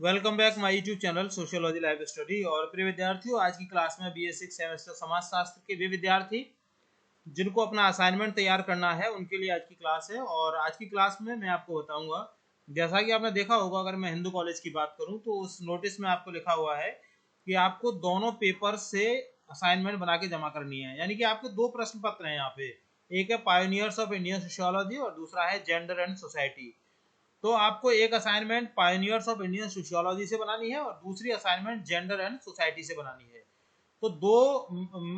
Welcome back my YouTube channel sociology live study. और प्रिय विद्यार्थियों, आज की क्लास में BA 6 सेमेस्टर समाजशास्त्र के वे विद्यार्थी जिनको अपना असाइनमेंट तैयार करना है उनके लिए आज की क्लास है। और आज की क्लास में मैं आपको बताऊंगा, जैसा कि आपने देखा होगा, अगर मैं हिंदू कॉलेज की बात करूं तो उस नोटिस में आपको लिखा हुआ है कि आपको दोनों पेपर से असाइनमेंट बना के जमा करनी है। यानी कि आपके दो प्रश्न पत्र हैं यहाँ पे, एक है पायोनियर्स ऑफ इंडियन सोशियोलॉजी और दूसरा है जेंडर एंड सोसाइटी। तो आपको एक assignment pioneers of Indian sociology से बनानी है और दूसरी असाइनमेंट जेंडर एंड सोसाइटी से बनानी है। तो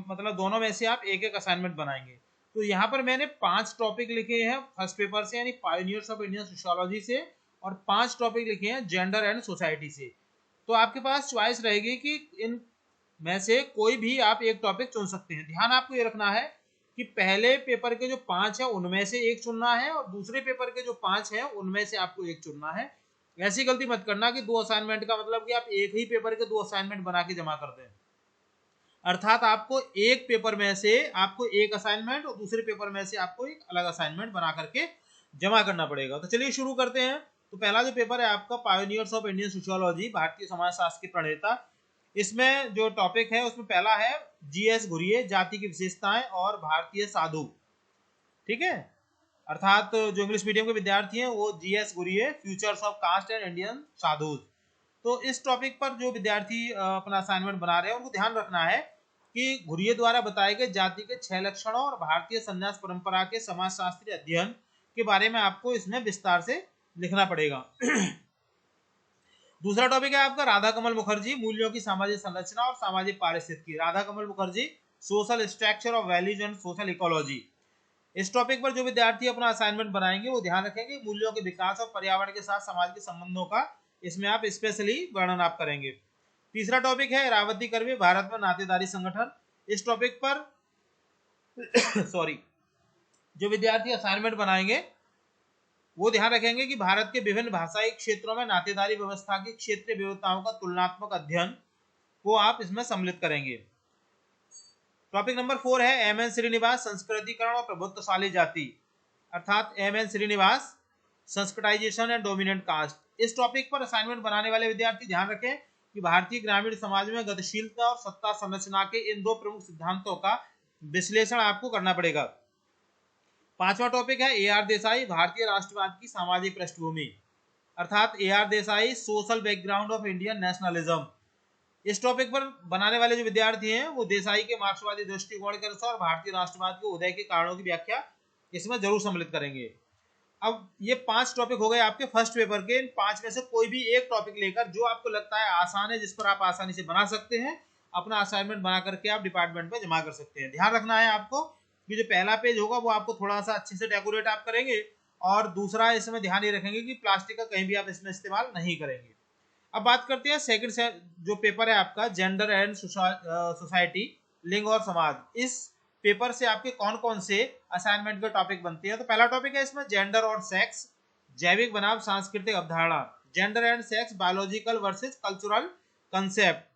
मतलब दोनों में से आप एक एक असाइनमेंट बनाएंगे। तो यहाँ पर मैंने 5 टॉपिक लिखे हैं फर्स्ट पेपर से, यानी पायोनियर्स ऑफ इंडियन सोशियोलॉजी से, और 5 टॉपिक लिखे हैं जेंडर एंड सोसाइटी से। तो आपके पास चॉइस रहेगी कि इन में से कोई भी आप एक टॉपिक चुन सकते हैं। ध्यान आपको ये रखना है कि पहले पेपर के जो 5 है उनमें से एक चुनना है और दूसरे पेपर के जो 5 है उनमें से आपको एक चुनना है। ऐसी गलती मत करना कि दो असाइनमेंट का मतलब कि आप एक ही पेपर के दो असाइनमेंट बना के जमा कर दें। अर्थात आपको एक पेपर में से आपको एक असाइनमेंट और दूसरे पेपर में से आपको एक अलग असाइनमेंट बना करके जमा करना पड़ेगा। तो चलिए शुरू करते हैं। तो पहला जो पेपर है आपका पायोनियर्स ऑफ इंडियन सोशियोलॉजी, भारतीय समाजशास्त्र के प्रणेता। इसमें जो टॉपिक है उसमें पहला है GS घुरिये, जाति की विशेषताएं और भारतीय साधु। ठीक है, अर्थात जो इंग्लिश मीडियम के विद्यार्थी हैं वो GS Ghurye, futures of caste and Indian sadhu. तो इस टॉपिक पर जो विद्यार्थी अपना असाइनमेंट बना रहे हैं उनको ध्यान रखना है कि घुरिये द्वारा बताए गए जाति के 6 लक्षणों और भारतीय संन्यास परंपरा के समाजशास्त्रीय अध्ययन के बारे में आपको इसमें विस्तार से लिखना पड़ेगा। दूसरा टॉपिक है आपका राधा कमल मुखर्जी, मूल्यों की सामाजिक संरचना और सामाजिक पारिस्थितिकी। Radha Kamal Mukherjee, social structure of values and social ecology. इस टॉपिक पर जो विद्यार्थी अपना असाइनमेंट बनाएंगे वो ध्यान रखेंगे मूल्यों के विकास और पर्यावरण के साथ समाज के संबंधों का इसमें आप स्पेशली वर्णन आप करेंगे। तीसरा टॉपिक है इरावती कर्वे, भारत में नातेदारी संगठन। इस टॉपिक पर सॉरी, जो विद्यार्थी असाइनमेंट बनाएंगे वो ध्यान रखेंगे कि भारत के विभिन्न भाषाई क्षेत्रों में नातेदारी व्यवस्था की क्षेत्रीय विविधताओं का तुलनात्मक अध्ययन को आप इसमें सम्मिलित करेंगे। टॉपिक नंबर 4 है MN श्रीनिवास, संस्कृतिकरण और प्रभुत्वशाली जाति। अर्थात MN Srinivas, Sanskritization and dominant caste. इस टॉपिक पर असाइनमेंट बनाने वाले विद्यार्थी ध्यान रखें कि भारतीय ग्रामीण समाज में गतिशीलता और सत्ता संरचना के इन दो प्रमुख सिद्धांतों का विश्लेषण आपको करना पड़ेगा। पांचवा टॉपिक है AR देसाई, भारतीय राष्ट्रवाद की सामाजिक पृष्ठभूमि। अर्थात AR Desai, social background of Indian nationalism. इस टॉपिक पर बनाने वाले जो विद्यार्थी हैं वो देसाई के मार्क्सवादी दृष्टिकोण के अनुसार भारतीय राष्ट्रवाद के उदय के कारणों की व्याख्या इसमें जरूर सम्मिलित करेंगे। अब ये 5 टॉपिक हो गए आपके फर्स्ट पेपर के। इन 5 में से कोई भी एक टॉपिक लेकर जो आपको लगता है आसान है, जिस पर आप आसानी से बना सकते हैं, अपना असाइनमेंट बना करके आप डिपार्टमेंट में जमा कर सकते हैं। ध्यान रखना है आपको कि जो पहला पेज होगा वो आपको थोड़ा सा अच्छे से डेकोरेट आप करेंगे, और दूसरा इसमें ध्यान ये रखेंगे कि प्लास्टिक का कहीं भी आप इसमें इस्तेमाल नहीं करेंगे। अब बात करते हैं सेकंड से जो पेपर है आपका जेंडर एंड सोसाइटी, लिंग और समाज। इस पेपर से आपके कौन कौन से असाइनमेंट के टॉपिक बनते हैं। तो पहला टॉपिक है इसमें जेंडर और सेक्स, जैविक बनाम सांस्कृतिक अवधारणा। Gender and sex, biological versus cultural concept.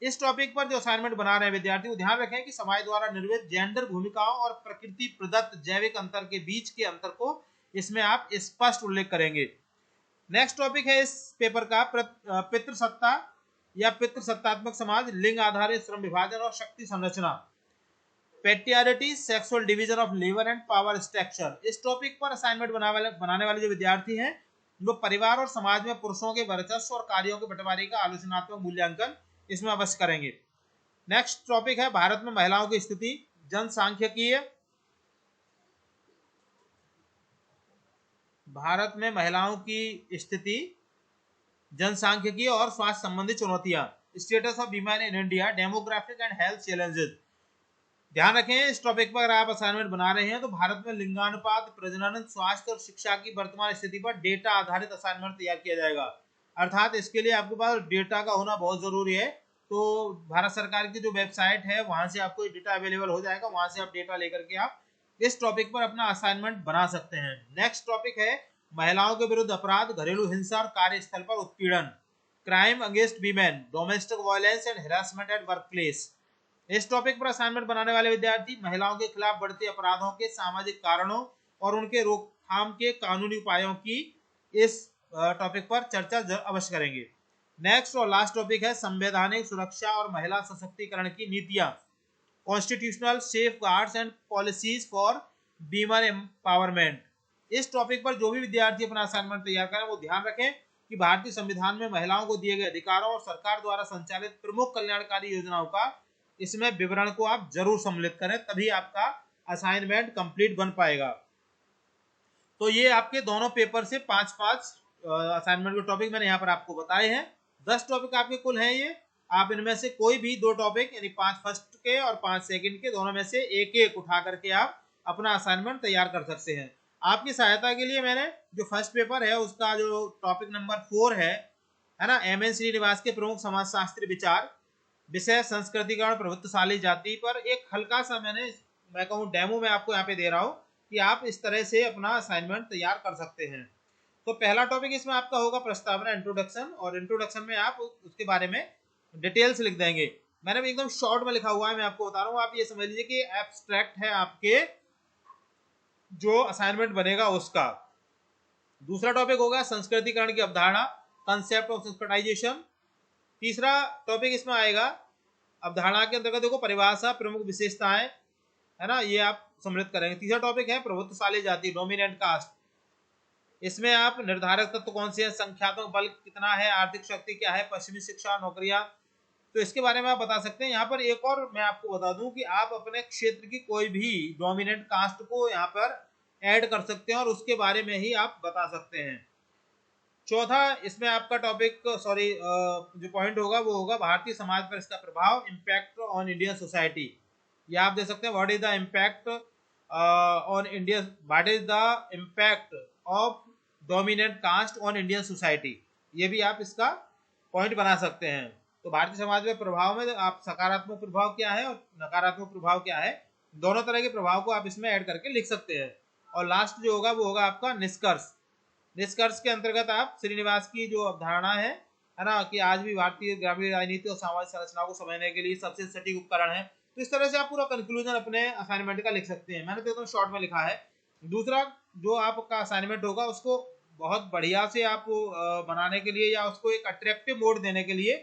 इस टॉपिक पर जो असाइनमेंट बना रहे हैं विद्यार्थी वो ध्यान रखें कि समाज द्वारा निर्मित जेंडर भूमिकाओं और प्रकृति प्रदत्त जैविक अंतर के बीच के अंतर को इसमें आप स्पष्ट उल्लेख करेंगे। नेक्स्ट टॉपिक है इस पेपर का पितृसत्ता या पितृसत्तात्मक समाज, लिंग आधारित श्रम विभाजन और शक्ति संरचना। Patriarchy, sexual division of labour and power structure. इस टॉपिक पर असाइनमेंट बनाने वाले जो विद्यार्थी हैं वो परिवार और समाज में पुरुषों के वर्चस्व और कार्यों के बंटवारे का आलोचनात्मक मूल्यांकन इसमें अवश्य करेंगे। नेक्स्ट टॉपिक है भारत में महिलाओं की स्थिति, जनसांख्यिकीय, भारत में महिलाओं की स्थिति, जनसांख्यिकीय और स्वास्थ्य संबंधी चुनौतियां, status of women in India, demographic and health challenges. ध्यान रखें इस टॉपिक पर अगर आप असाइनमेंट बना रहे हैं तो भारत में लिंगानुपात, प्रजनन, स्वास्थ्य और शिक्षा की वर्तमान स्थिति पर डेटा आधारित असाइनमेंट तैयार किया जाएगा। अर्थात इसके लिए आपके पास डेटा का होना बहुत जरूरी है। तो भारत सरकार की जो वेबसाइट है वहां से आपको डेटा अवेलेबल हो जाएगा, वहां से आप डेटा लेकर के आप इस टॉपिक पर अपना असाइनमेंट बना सकते हैं। नेक्स्ट टॉपिक है महिलाओं के विरुद्ध अपराध, घरेलू हिंसा और कार्यस्थल पर उत्पीड़न, crime against women, domestic violence and harassment at work place. इस टॉपिक पर असाइनमेंट बनाने वाले विद्यार्थी महिलाओं के खिलाफ बढ़ते अपराधों के सामाजिक कारणों और उनके रोकथाम के कानूनी उपायों की इस टॉपिक पर चर्चा अवश्य करेंगे। नेक्स्ट और लास्ट टॉपिक है संवैधानिक सुरक्षा और महिला सशक्तिकरण की नीतियां, constitutional safe guards and policies for women empowerment. इस टॉपिक पर जो भी विद्यार्थी अपना असाइनमेंट तैयार करें वो ध्यान रखें कि भारतीय संविधान में महिलाओं को दिए गए अधिकारों और सरकार द्वारा संचालित प्रमुख कल्याणकारी योजनाओं का इसमें विवरण को आप जरूर सम्मिलित करें, तभी आपका असाइनमेंट कंप्लीट बन पाएगा। तो ये आपके दोनों पेपर से 5-5 असाइनमेंट के टॉपिक मैंने यहाँ पर आपको बताए हैं। 10 टॉपिक आपके कुल हैं ये। आप इनमें से कोई भी 2 टॉपिक यानी 5 फर्स्ट के और 5 सेकंड के दोनों में से एक एक उठा करके आप अपना असाइनमेंट तैयार कर सकते हैं। आपकी सहायता के लिए मैंने जो फर्स्ट पेपर है उसका जो टॉपिक नंबर 4 है ना, एम.एन. श्रीनिवास के प्रमुख समाजशास्त्री विचार, विषय संस्कृतिकरण प्रभुत्वशाली जाति पर एक हल्का सा मैं कहूँ डेमो में आपको यहाँ पे दे रहा हूँ कि आप इस तरह से अपना असाइनमेंट तैयार कर सकते हैं। तो पहला टॉपिक इसमें आपका होगा प्रस्तावना, इंट्रोडक्शन, और इंट्रोडक्शन में आप उसके बारे में डिटेल्स लिख देंगे। मैंने भी एकदम शॉर्ट में लिखा हुआ है, मैं आपको बता रहा हूँ, आप ये समझ लीजिए कि एब्स्ट्रैक्ट है आपके जो असाइनमेंट बनेगा उसका। दूसरा टॉपिक होगा संस्कृतिकरण की अवधारणा, कंसेप्ट ऑफ संस्कृताइजेशन। तीसरा टॉपिक इसमें आएगा अवधारणा के अंतर्गत देखो परिभाषा, प्रमुख विशेषताएं, है ना, ये आप सम्मिलित करेंगे। तीसरा टॉपिक है प्रभुत्वशाली जाति, डोमिनेंट कास्ट। इसमें आप निर्धारक तत्व कौन से हैं, संख्यात्मक बल कितना है, आर्थिक शक्ति क्या है, पश्चिमी शिक्षा, नौकरियां, तो इसके बारे में आप बता सकते हैं। यहाँ पर एक और मैं आपको बता दूं कि आप अपने क्षेत्र की कोई भी डोमिनेंट कास्ट को यहाँ पर ऐड कर सकते हैं और उसके बारे में ही आप बता सकते हैं। चौथा इसमें आपका टॉपिक जो पॉइंट होगा वो होगा भारतीय समाज पर इसका प्रभाव, इम्पैक्ट ऑन इंडियन सोसाइटी। ये आप दे सकते हैं what is the impact on India, what is the impact of dominant caste on Indian society, ये भी आप इसका पॉइंट बना सकते हैं। तो भारतीय समाज में प्रभाव में आप सकारात्मक प्रभाव क्या है और नकारात्मक प्रभाव क्या है, दोनों तरह के प्रभाव को आप इसमें ऐड करके लिख सकते हैं। और लास्ट जो होगा वो होगा आपका निष्कर्ष। निष्कर्ष के अंतर्गत आप श्रीनिवास की जो अवधारणा है ना, कि आज भी भारतीय ग्रामीण राजनीति और सामाजिक संरचना को समझने के लिए सबसे सटीक उपकरण है। तो इस तरह से आप पूरा कंक्लूजन अपने असाइनमेंट का लिख सकते हैं। मैंने तो एकदम शॉर्ट में लिखा है। दूसरा जो आपका असाइनमेंट होगा उसको बहुत बढ़िया से आप बनाने के लिए या उसको एक अट्रैक्टिव मोड देने के लिए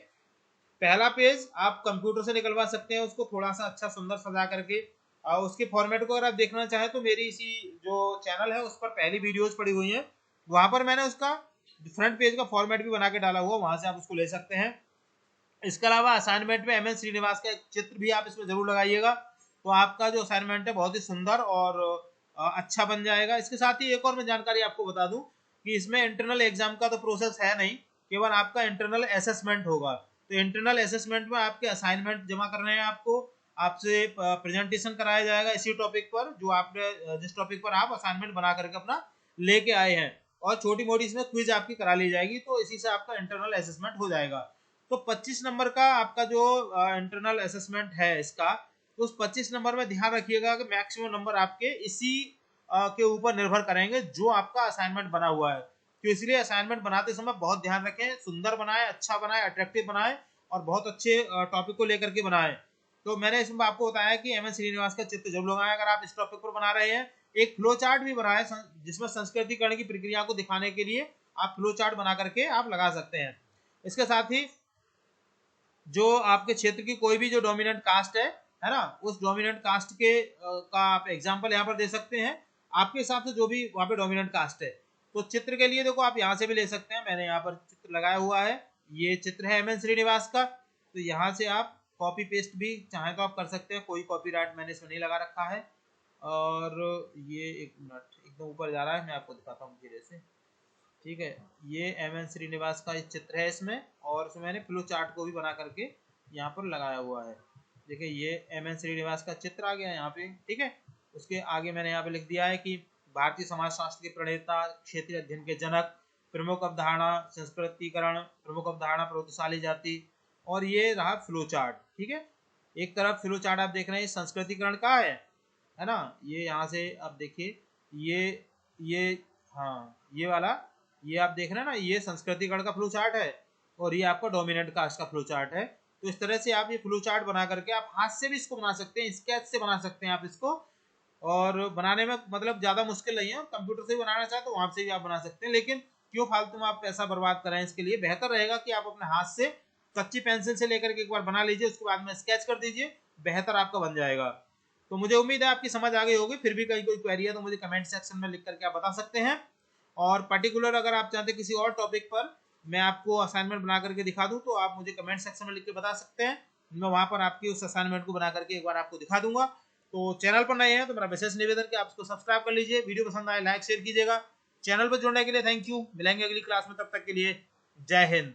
पहला पेज आप कंप्यूटर से निकलवा सकते हैं, उसको थोड़ा सा अच्छा सुंदर सजा करके। उसके फॉर्मेट को अगर आप देखना चाहें तो मेरी इसी जो चैनल है उस पर पहली वीडियोज पड़ी हुई हैं, वहां पर मैंने उसका फ्रंट पेज का फॉर्मेट भी बना के डाला हुआ, वहां से आप उसको ले सकते हैं। इसके अलावा असाइनमेंट में एम.एन. श्रीनिवास का एक चित्र भी आप इसमें जरूर लगाइएगा, तो आपका जो असाइनमेंट है बहुत ही सुंदर और अच्छा बन जाएगा। इसके साथ ही एक और मैं जानकारी आपको बता दूं कि इसमें इंटरनल एग्जाम का तो प्रोसेस है नहीं, केवल आपका इंटरनल असेसमेंट होगा। तो इंटरनल असेसमेंट में आपके असाइनमेंट जमा करने हैं, आपको आपसे प्रेजेंटेशन कराया जाएगा इसी टॉपिक पर जो आपने जिस टॉपिक पर आप असाइनमेंट बना करके अपना लेके आए हैं, और छोटी मोटी इसमें क्विज आपकी करा ली जाएगी, तो इसी से आपका इंटरनल असेसमेंट हो जाएगा। तो 25 नंबर का आपका जो इंटरनल असेसमेंट है इसका, तो उस 25 नंबर में ध्यान रखिएगा कि मैक्सिमम नंबर आपके इसी के ऊपर निर्भर करेंगे जो आपका असाइनमेंट बना हुआ है। तो इसलिए असाइनमेंट बनाते समय बहुत ध्यान रखें, सुंदर बनाए, अच्छा बनाए, अट्रैक्टिव बनाए और बहुत अच्छे टॉपिक को लेकर के बनाए। तो मैंने इसमें आपको बताया कि एम.एन. श्रीनिवास का चित्र जब लोग आए, अगर आप इस टॉपिक पर बना रहे हैं, एक फ्लो चार्ट भी बनाए जिसमें संस्कृतिकरण की प्रक्रिया को दिखाने के लिए आप फ्लो चार्ट बना करके आप लगा सकते हैं। इसके साथ ही जो आपके क्षेत्र की कोई भी जो डोमिनेंट कास्ट है ना, उस डोमिनेंट कास्ट के का आप एग्जांपल यहाँ पर दे सकते हैं आपके हिसाब से जो भी वहाँ पे डोमिनेंट कास्ट है। तो चित्र के लिए देखो आप यहाँ से भी ले सकते हैं, मैंने यहाँ पर चित्र लगाया हुआ है, ये चित्र है एम.एन. श्रीनिवास का। तो यहाँ से आप कॉपी पेस्ट भी चाहें तो आप कर सकते हैं, कोई कॉपीराइट मैंने इसमें नहीं लगा रखा है। और ये एक मिनट एकदम ऊपर जा रहा है, मैं आपको दिखाता हूँ धीरे से, ठीक है। ये एम.एन. श्रीनिवास का एक चित्र है इसमें, और इसमें मैंने फ्लो चार्ट को भी बना करके यहाँ पर लगाया हुआ है। देखिए ये एम.एन. श्रीनिवास का चित्र आ गया यहाँ पे, ठीक है। उसके आगे मैंने यहाँ पे लिख दिया है कि भारतीय समाजशास्त्र के प्रणेता, क्षेत्रीय अध्ययन के जनक, प्रमुख अवधारणा संस्कृतिकरण, प्रमुख अवधारणा प्रभुत्वशाली जाति, और ये रहा फ्लो चार्ट, ठीक है। एक तरफ फ्लो चार्ट आप देख रहे हैं संस्कृतिकरण का है ना, ये यहाँ से आप देखिए, ये हाँ ये वाला, ये आप देख रहे हैं ना, ये संस्कृतिकरण का फ्लो चार्ट है और ये आपका डोमिनेंट कास्ट का फ्लो चार्ट है। तो इस तरह से आप ये फ्लो चार्ट बना करके आप हाथ से भी इसको बना सकते हैं, स्केच से बना सकते हैं आप इसको, और बनाने में मतलब ज़्यादा मुश्किल नहीं है। कंप्यूटर से भी बनाना चाहे तो वहाँ से भी आप बना सकते हैं, लेकिन क्यों फालतू में आप पैसा बर्बाद कराएं। इसके लिए बेहतर रहेगा कि आप अपने हाथ से कच्ची पेंसिल से लेकर के एक बार बना लीजिए, उसके बाद में स्केच कर दीजिए, बेहतर आपका बन जाएगा। तो मुझे उम्मीद है आपकी समझ आ गई होगी। फिर भी कहीं कोई क्वेरी है तो मुझे कमेंट सेक्शन में लिख करके आप बता सकते हैं। और पर्टिकुलर अगर आप चाहते हैं किसी और टॉपिक पर मैं आपको असाइनमेंट बना करके दिखा दूं तो आप मुझे कमेंट सेक्शन में लिख के बता सकते हैं। मैं वहां पर आपकी उस असाइनमेंट को बना करके एक बार आपको दिखा दूंगा। तो चैनल पर नए हैं तो मेरा विशेष निवेदन कि आप इसको सब्सक्राइब कर लीजिए। वीडियो पसंद आए लाइक शेयर कीजिएगा। चैनल पर जुड़ने के लिए थैंक यू। मिलेंगे अगली क्लास में, तब तक के लिए जय हिंद।